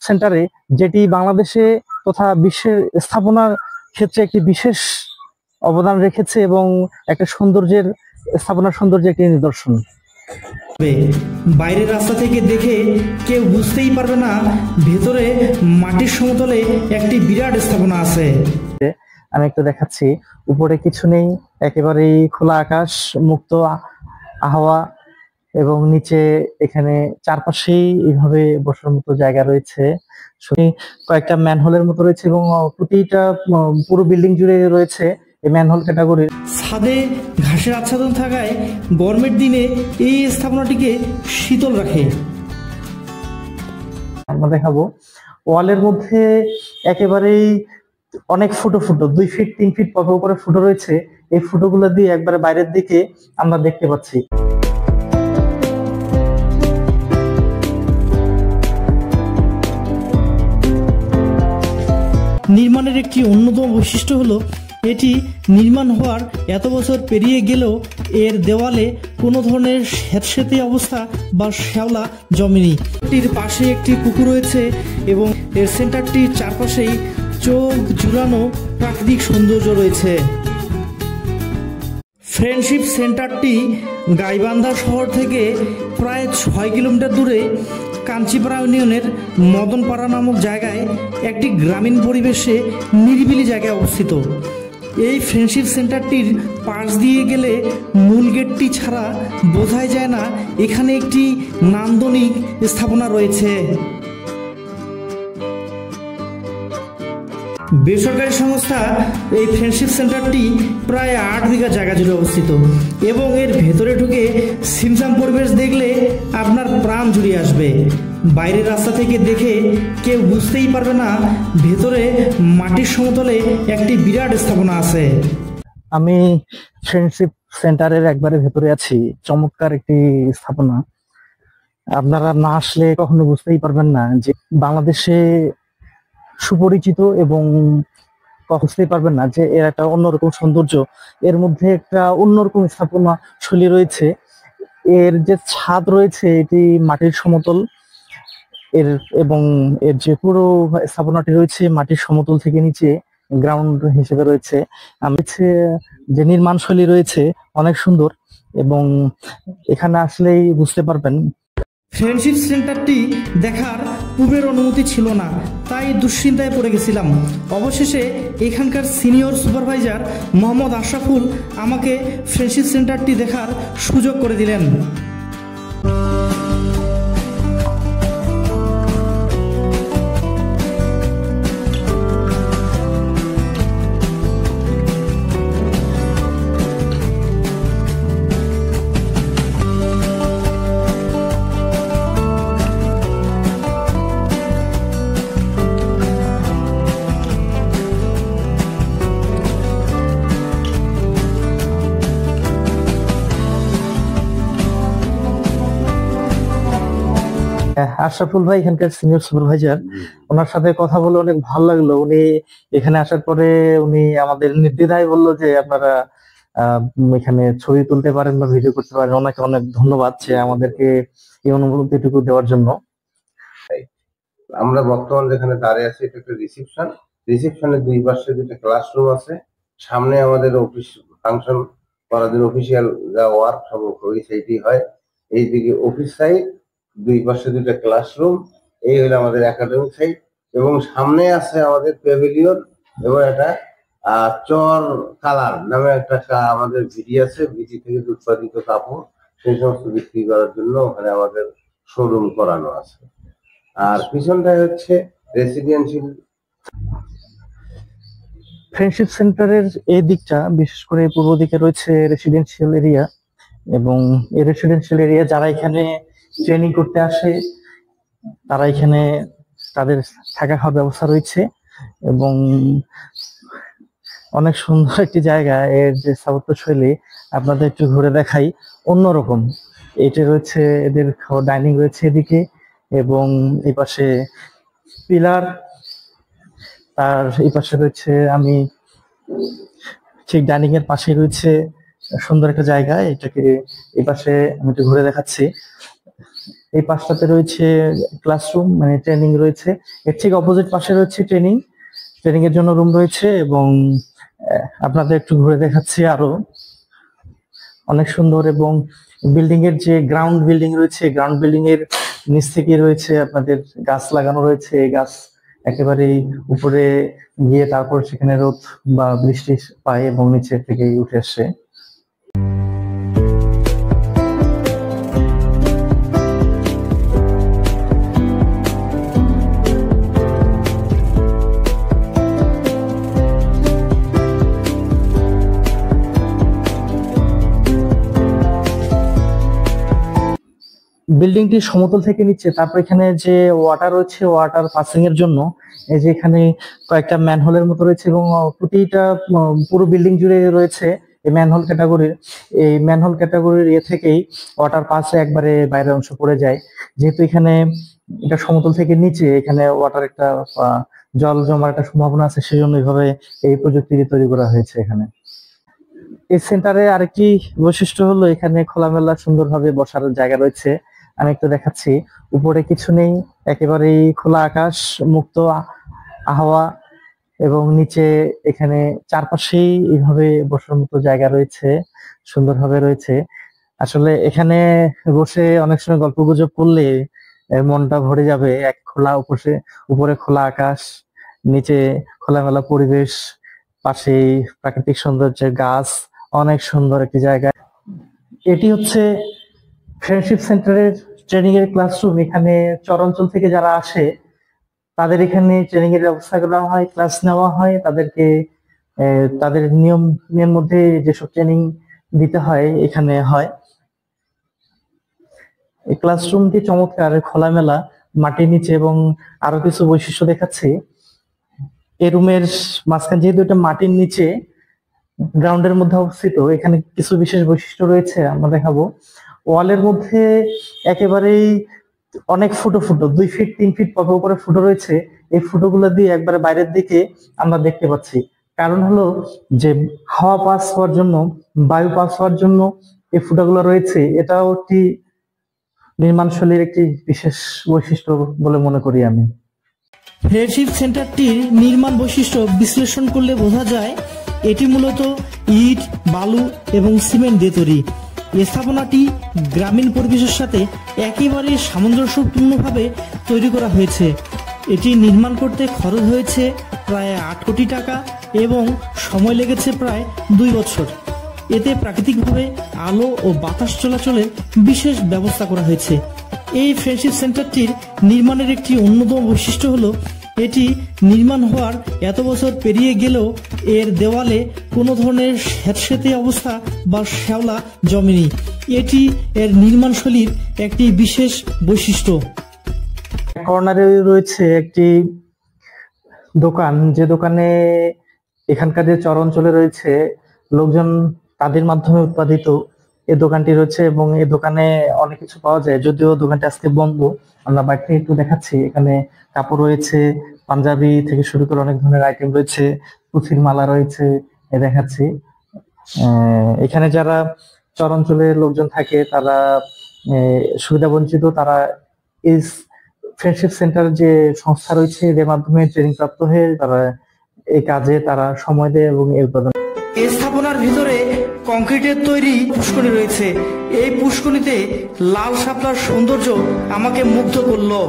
সেন্টারে, যেটি বাংলাদেশে তথা বিশ্বের স্থাপনার ক্ষেত্রে একটি বিশেষ অবদান রেখেছে এবং একটা স্থাপনার সৌন্দর্যের একটি নিদর্শন। বাইরের রাস্তা থেকে দেখে কেউ বুঝতেই পারবে না ভেতরে মাটির সমতলে একটি বিরাট স্থাপনা আছে। আমি একটু দেখাচ্ছি, উপরে কিছু নেই, একেবারেই খোলা আকাশ, মুক্ত আবহাওয়া, এবং নিচে এখানে চারপাশেই এইভাবে বসার মতো জায়গা রয়েছে। কয়েকটা ম্যানহোলের মতো রয়েছে এবং প্রতিটা পুরো বিল্ডিং জুড়ে রয়েছে এই ম্যানহোল ক্যাটাগরির। ছাদে ঘাসের আচ্ছাদন থাকায় গরমের দিনে এই স্থাপনাটিকে শীতল রাখে। আমরা দেখাবো ওয়ালের মধ্যে একেবারেই অনেক ফুটো 2 ফিট 3 ফিট পর করে ফুটো রয়েছে। এই ফুটোগুলো দিয়ে একবারে বাইরের দিকে আমরা দেখতে পাচ্ছি। নির্মাণের একটি অন্যতম বৈশিষ্ট্য হলো এটি নির্মাণ হওয়ার এত বছর পেরিয়ে গেলেও এর দেওয়ালে কোনো ধরনের স্যাঁতসেঁতে অবস্থা বা শ্যাওলা জমেনি। এটির পাশে একটি পুকুর রয়েছে এবং এর সেন্টারটির চারপাশেই চোখ জুড়ানো প্রাকৃতিক সৌন্দর্য রয়েছে। ফ্রেন্ডশিপ সেন্টারটি গাইবান্ধা শহর থেকে প্রায় 6 কিলোমিটার দূরে কাঞ্চিপাড়া ইউনিয়নের মদনপাড়া নামক জায়গায় একটি গ্রামীণ পরিবেশে নিরিবিলি জায়গায় অবস্থিত। এই ফ্রেন্ডশিপ সেন্টারটির পাশ দিয়ে গেলে মূল গেটটি ছাড়া বোঝাই যায় না এখানে একটি নান্দনিক স্থাপনা রয়েছে। বেসরকারি সংস্থা এই ফ্রেন্ডশিপ সেন্টারটি প্রায় 8 বিঘা জায়গা জুড়ে অবস্থিত এবং এর ভেতরে ঢুকে সিমসাম পরিবেশ দেখলে আপনার প্রাণ জুড়িয়ে আসবে। বাইরের রাস্তা থেকে দেখে কেউ বুঝতেই পারবে না ভেতরে মাটির সমতলে একটি বিরাট স্থাপনা আছে। আমি ফ্রেন্ডশিপ সেন্টারের একবারে ভেতরে আছি। চমৎকার একটি স্থাপনা, আপনারা না আসলে কখনো বুঝতেই পারবেন না যে বাংলাদেশে সুপরিচিত, এবং বুঝতেই পারবেন না যে এর একটা অন্যরকম সৌন্দর্য, এর মধ্যে একটা অন্যরকম স্থাপনা শৈলী রয়েছে। এর যে ছাদ রয়েছে এটি মাটির সমতল, এবং এর যে পুরো স্থাপনাটি রয়েছে মাটির সমতল থেকে নিচে গ্রাউন্ড হিসেবে রয়েছে। যে নির্মাণ শৈলী রয়েছে অনেক সুন্দর, এবং এখানে আসলেই বুঝতে পারবেন। ফ্রেন্ডশিপ সেন্টারটি দেখার পূর্বের অনুমতি ছিল না, তাই দুশ্চিন্তায় পড়ে গেছিলাম। অবশেষে এখানকার সিনিয়র সুপারভাইজার মোহাম্মদ আশরাফুল আমাকে ফ্রেন্ডশিপ সেন্টারটি দেখার সুযোগ করে দিলেন। আশরাফুল ভাই এখানকার সিনিয়র সুপারভাইজার, ওনার সাথে কথা বলে অনেক ভালো লাগলো। উনি এখানে আসার পরে উনি আমাদের নির্দ্বিধায় বললো যে আপনারা এখানে ছবি তুলতে পারেন বা ভিডিও করতে পারেন। ওনাকে অনেক ধন্যবাদ যে আমাদেরকে এই অনুমতিটুকু দেওয়ার জন্য। আমরা বর্তমান যেখানে দাঁড়িয়ে আছি এটা একটা রিসেপশনের 2 পাশে 2টা ক্লাসরুম আছে। সামনে আমাদের অফিস ফাংশন করার জন্য অফিসিয়াল যা ওয়ার্ক সব ওই সাইডই হয়। এইদিকে অফিস সাইড, 2 পাশে 2টা ক্লাসরুম, এই হলো আমাদের একাডেমিক সাইড। এবং সামনে আছে আমাদের প্যাভিলিয়ন এবং একটা চর কালার নামে একটা আমাদের ভিডি আছে। ভিডি থেকে উৎপাদিত কাপড় সেই সমস্ত বিক্রি করার জন্য ওখানে আমাদের শোরুম করানো আছে। আর পিছনটায় হচ্ছে রেসিডেন্সিয়াল। ফ্রেন্ডশিপ সেন্টারের এই দিকটা, বিশেষ করে পূর্ব দিকে রয়েছে রেসিডেন্সিয়াল এরিয়া, এবং এই রেসিডেন্সিয়াল এরিয়া যারা এখানে ট্রেনিং করতে আসে তারা এখানে তাদের থাকা খাওয়ার ব্যবস্থা রয়েছে, এবং অনেক সুন্দর একটি জায়গা। এর যে স্থাপত্য শৈলী আপনাদের একটু ঘুরে দেখাই, অন্যরকম। এটা রয়েছে এদের খাওয়ার ডাইনিং রয়েছে এদিকে, এবং এই পাশে পিলার, তার এই পাশে রয়েছে আমি ঠিক ডাইনিং এর পাশে রয়েছে সুন্দর একটা জায়গা। এটাকে এই পাশে আমি একটু ঘুরে দেখাচ্ছি। এই পাশটাতে রয়েছে ক্লাসরুম, মানে ট্রেনিং রয়েছে। এর ঠিক অপোজিট পাশে রয়েছে ট্রেনিং এর জন্য রুম রয়েছে। এবং আপনাদের একটু ঘুরে দেখাচ্ছি আরো, অনেক সুন্দর। এবং বিল্ডিং এর যে গ্রাউন্ড বিল্ডিং রয়েছে, গ্রাউন্ড বিল্ডিং এর নিচ থেকে রয়েছে আপনাদের গাছ লাগানো রয়েছে। এই গাছ একেবারে উপরে গিয়ে তারপর সেখানে রোদ বা বৃষ্টি পায় এবং নিচে থেকে উঠে আসে। বিল্ডিংটি সমতল থেকে নিচ্ছে, তারপর এখানে যে ওয়াটার রয়েছে, ওয়াটার পাসিং এর জন্য এই যে এখানে কয়েকটা ম্যানহোলের মতো রয়েছে। এবং প্রতিটা পুরো বিল্ডিং জুড়ে রয়েছে এই ম্যানহোল ক্যাটাগরির। এই ম্যানহোল ক্যাটাগরির থেকেই ওয়াটার পাসে একবারে বাইরের অংশ পড়ে যায়। যেহেতু এখানে এটা সমতল থেকে নিচে, এখানে ওয়াটার একটা জল জমার একটা সম্ভাবনা আছে, সেই জন্য এইভাবে এই প্রযুক্তি তৈরি করা হয়েছে এখানে। এই সেন্টারে আরেকটি বৈশিষ্ট্য হলো এখানে খোলামেলা সুন্দরভাবে বসার জায়গা রয়েছে। আমি একটু দেখাচ্ছি, উপরে কিছু নেই, একেবারেই খোলা আকাশ, মুক্ত হাওয়া। এবং নিচে এখানে চারপাশেই এইভাবে বসার মতো জায়গা রয়েছে, সুন্দরভাবে রয়েছে। আসলে এখানে বসে অনেক সময় গল্প গুজব করলে মনটা ভরে যাবে। এক খোলা উপরে খোলা আকাশ, নিচে খোলামেলা পরিবেশ, পাশেই প্রাকৃতিক সৌন্দর্যের গাছ, অনেক সুন্দর একটি জায়গা। এটি হচ্ছে ফ্রেন্ডশিপ সেন্টারের ট্রেনিং এর ক্লাসরুম। এখানে চরাঞ্চল থেকে যারা আসে তাদের এখানে ট্রেনিং এর ব্যবস্থা করা হয়, ক্লাস নেওয়া হয়। তাদেরকে তাদের নিয়মের মধ্যে যেসব ট্রেনিং দিতে হয় এখানে হয়। এই ক্লাসরুমটি চমৎকার, খোলামেলা, মাটির নিচে। এবং আরো কিছু বৈশিষ্ট্য দেখাচ্ছি। এই রুমের মাঝখানে যেহেতু এটা মাটির নিচে গ্রাউন্ডের মধ্যে অবস্থিত, এখানে কিছু বিশেষ বৈশিষ্ট্য রয়েছে, আমরা দেখাবো। ওয়ালের মধ্যে একেবারেই অনেক ফুটো 2 ফিট 3 ফিট পর করে ফুটো রয়েছে। এই ফুটোগুলো দিয়ে একবারে বাইরের দিকে আমরা দেখতে পাচ্ছি। কারণ হলো যে হাওয়া পাস হওয়ার জন্য, বায়ু পাস হওয়ার জন্য এই ফুটোগুলো রয়েছে। এটাও একটি নির্মাণ শৈলীর একটি বিশেষ বৈশিষ্ট্য বলে মনে করি আমি। ফ্রেন্ডশিপ সেন্টারটির নির্মাণ বৈশিষ্ট্য বিশ্লেষণ করলে বোঝা যায় এটি মূলত ইট, বালু এবং সিমেন্ট দিয়ে তৈরি। স্থাপনাটি গ্রামীণ পরিবেশের সাথে একেবারে সামঞ্জস্যপূর্ণভাবে তৈরি করা হয়েছে। এটি নির্মাণ করতে খরচ হয়েছে প্রায় 8 কোটি টাকা এবং সময় লেগেছে প্রায় 2 বছর। এতে প্রাকৃতিকভাবে আলো ও বাতাস চলাচলের বিশেষ ব্যবস্থা করা হয়েছে। এই ফ্রেন্ডশিপ সেন্টারটির নির্মাণের একটি অন্যতম বৈশিষ্ট্য হলো এটি নির্মাণ হওয়ার এত বছর পেরিয়ে গেলেও এর দেওয়ালে কোনো ধরনের স্যাঁতসেঁতে অবস্থা বা শ্যাওলা জমেনি। এটি এর নির্মাণশৈলীর একটি বিশেষ বৈশিষ্ট্য। কর্নারে রয়েছে একটি দোকান, যে দোকানে এখানকার যে চরাঞ্চলে রয়েছে লোকজন, তাদের মাধ্যমে উৎপাদিত এই দোকানটি রয়েছে। এবং এই দোকানে অনেক কিছু পাওয়া যায়, যদিও দোকানটি আজকে বন্ধ। আমরা বাইরে থেকে একটু দেখাচ্ছি। এখানে কাপড় রয়েছে, পাঞ্জাবি থেকে শুরু করে অনেক ধরনের আইটেম রয়েছে, পুঁথির মালা রয়েছে, দেখাচ্ছি। এখানে যারা চরাঞ্চলের লোকজন থাকে, তারা সুবিধা বঞ্চিত, তারা এই ফ্রেন্ডশিপ সেন্টার যে সংস্থা রয়েছে এদের মাধ্যমে ট্রেনিং প্রাপ্ত হয়ে তারা এই কাজে তারা সময় দেয় এবং এই উৎপাদন। এই স্থাপনার ভিতরে কংক্রিটের তৈরি পুষ্করণী রয়েছে। এই পুষ্করণীতে লাল শাপলার সৌন্দর্য আমাকে মুগ্ধ করলো।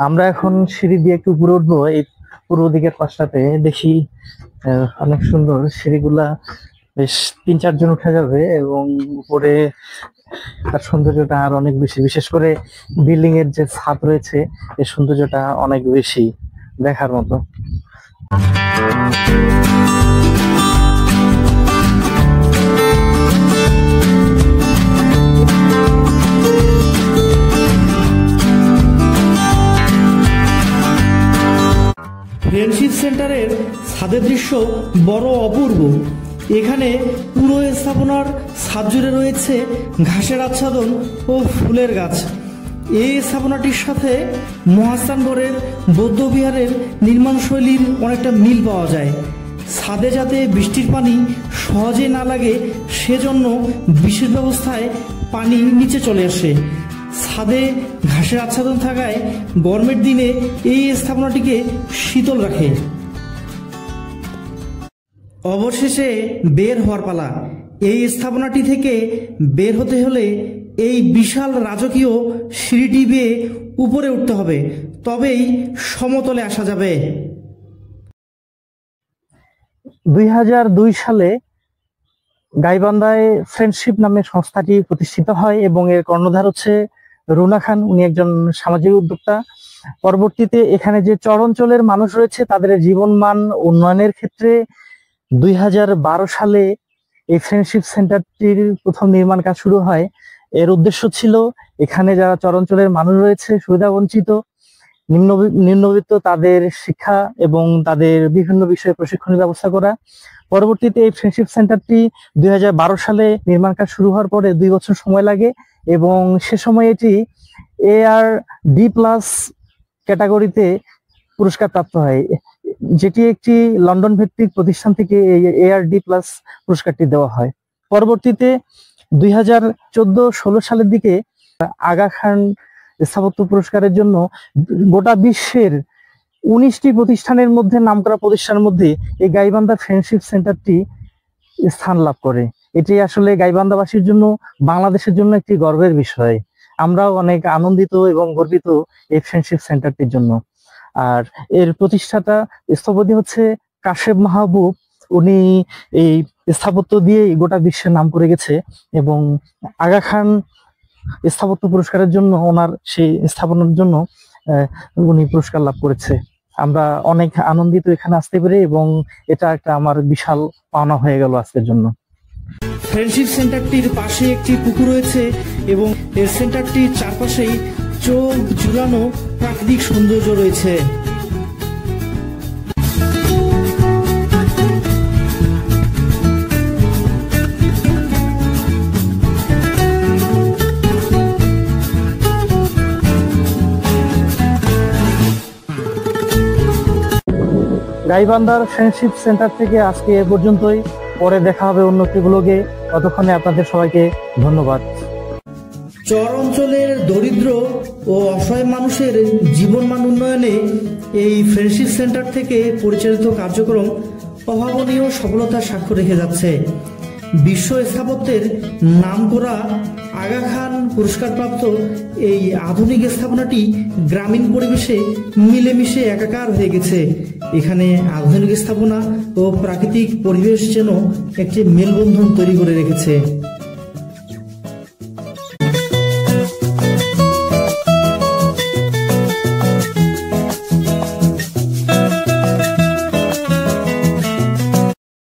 আমরা এখন সিঁড়ি দিয়ে একটু উপরে উঠবো। এই পূর্ব দিকের পাশটাতে দেখি অনেক সুন্দর সিঁড়িগুলা, বেশ 3-4 জন উঠা যাবে এবং উপরে তার সৌন্দর্যটা আর অনেক বেশি। বিশেষ করে বিল্ডিং এর যে ছাদ রয়েছে এর সৌন্দর্যটা অনেক বেশি দেখার মতো। ফ্রেন্ডশিপ সেন্টারের ছাদের দৃশ্য বড় অপূর্ব। এখানে পুরো স্থাপনার ছাদ জুড়ে রয়েছে ঘাসের আচ্ছাদন ও ফুলের গাছ। এই স্থাপনাটির সাথে মহাস্থানগড়ের বৌদ্ধবিহারের নির্মাণ শৈলীর অনেকটা মিল পাওয়া যায়। ছাদে যাতে বৃষ্টির পানি সহজে না লাগে সেজন্য বিশেষ ব্যবস্থায় পানি নিচে চলে আসে। ছাদে ঘাসের আচ্ছাদন থাকায় গরমের দিনে এই স্থাপনাটিকে শীতল রাখে। অবশেষে বের হওয়ার পালা। এই স্থাপনাটি থেকে বের হতে হলে এই বিশাল রাজকীয় সিঁড়িটি বেয়ে উপরে উঠতে হবে, তবেই সমতলে আসা যাবে। 2002 সালে গাইবান্ধায় ফ্রেন্ডশিপ নামে সংস্থাটি প্রতিষ্ঠিত হয় এবং এর কর্ণধার হচ্ছে রুনা খান। উনি একজন সামাজিক উদ্যোক্তা। পরবর্তীতে এখানে যে চর অঞ্চলের মানুষ রয়েছে তাদের জীবনমান উন্নয়নের ক্ষেত্রে 2012 সালে এই ফ্রেন্ডশিপ সেন্টারটির প্রথম নির্মাণ কাজ শুরু হয়। এর উদ্দেশ্য ছিল এখানে যারা চর অঞ্চলের মানুষ রয়েছে, সুবিধা বঞ্চিত, নিম্নবিত্ত, তাদের শিক্ষা এবং তাদের বিভিন্ন বিষয়ে প্রশিক্ষণের ব্যবস্থা করা। পরবর্তীতে এই ফ্রেন্ডশিপ সেন্টারটি 2012 সালে নির্মাণ কাজ শুরু হওয়ার পরে 2 বছর সময় লাগে এবং সে সময় এটি ARD+ ক্যাটাগরিতে পুরস্কার প্রাপ্ত হয়, যেটি একটি লন্ডন ভিত্তিক প্রতিষ্ঠান থেকে এই ARD+ পুরস্কারটি দেওয়া হয়। পরবর্তীতে 2014-16 সালের দিকে আগা খান স্থাপত্য পুরস্কারের জন্য গোটা বিশ্বের 19টি প্রতিষ্ঠানের মধ্যে, নামকরা প্রতিষ্ঠানের মধ্যে এই গাইবান্ধা ফ্রেন্ডশিপ সেন্টারটি স্থান লাভ করে। এটি আসলে গাইবান্ধাবাসীর জন্য, বাংলাদেশের জন্য একটি গর্বের বিষয়। আমরাও অনেক আনন্দিত এবং গর্বিত এই ফ্রেন্ডশিপ সেন্টারটির জন্য। আর এর প্রতিষ্ঠাতা স্থপতি হচ্ছে কাশেম মাহবুব। উনি এই স্থাপত্য দিয়ে গোটা বিশ্বের নাম করে গেছে এবং আগা খান স্থাপত্য পুরস্কারের জন্য, ওনার সেই স্থাপনার জন্য উনি পুরস্কার লাভ করেছে। আমরা অনেক আনন্দিত এখানে আসতে পেরে এবং এটা একটা আমার বিশাল পাওনা হয়ে গেল আজকের জন্য। ফ্রেন্ডশিপ সেন্টারটির পাশে একটি পুকুর রয়েছে এবং এই সেন্টারটির চারপাশেই চোখ জুড়ানো প্রাকৃতিক সৌন্দর্য রয়েছে। গাইবান্ধার ফ্রেন্ডশিপ সেন্টার থেকে আজকে এ পর্যন্তই। পরে দেখা হবে অন্য একটি ব্লগে। ততক্ষণে আপনাদের সবাইকে ধন্যবাদ। চর অঞ্চলের দরিদ্র ও অসহায় মানুষের জীবনমান উন্নয়নে এই ফ্রেন্ডশিপ সেন্টার থেকে পরিচালিত কার্যক্রম অভাবনীয় সফলতার সাক্ষ্য রেখে যাচ্ছে। বিশ্ব স্থাপত্যের নামকরা আগা খান পুরস্কারপ্রাপ্ত এই আধুনিক স্থাপনাটি গ্রামীণ পরিবেশে মিলেমিশে একাকার হয়ে গেছে। এখানে আধুনিক স্থাপনা ও প্রাকৃতিক পরিবেশ যেন একটি মেলবন্ধন তৈরি করে রেখেছে।